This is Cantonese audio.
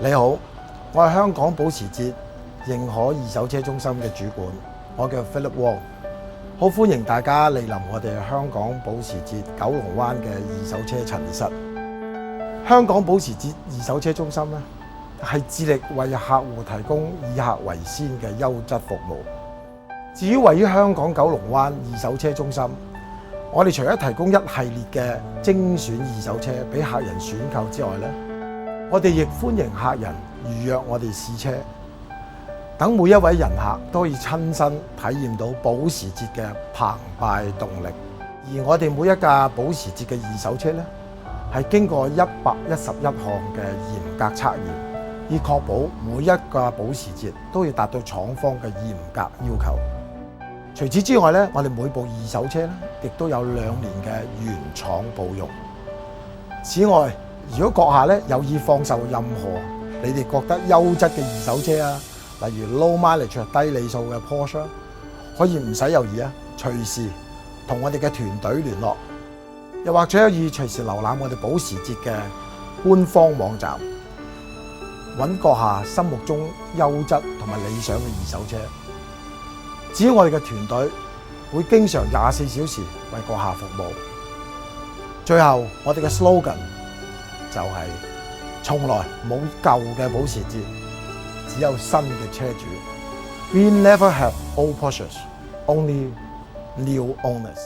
你好，我係香港保時捷認可二手車中心嘅主管，我叫 Philip Wong， 好歡迎大家蒞臨我哋香港保時捷九龍灣嘅二手車陳列室。香港保時捷二手車中心咧，係致力為客戶提供以客為先嘅優質服務。至於位於香港九龍灣二手車中心，我哋除咗提供一系列嘅精選二手車俾客人選購之外咧，我哋亦歡迎客人預約我哋試車，等每一位人客都可以親身體驗到保時捷嘅澎湃動力。而我哋每一架保時捷嘅二手車咧，係經過111項嘅嚴格測驗，以確保每一架保時捷都要達到廠方嘅嚴格要求。除此之外咧，我哋每部二手車咧，亦都有2年嘅原廠保用。此外，如果閣下咧有意放售任何你哋覺得優質嘅二手車啊，例如 low mileage 低里數嘅 Porsche， 可以唔使猶豫啊，隨時同我哋嘅團隊聯絡，又或者可以隨時瀏覽我哋保時捷嘅官方網站，揾閣下心目中優質同埋理想嘅二手車。至於我哋嘅團隊會經常24小時為閣下服務。最後，我哋嘅 slogan 就係從來冇舊嘅保時捷，只有新嘅車主。We never have old Porsches, only new owners.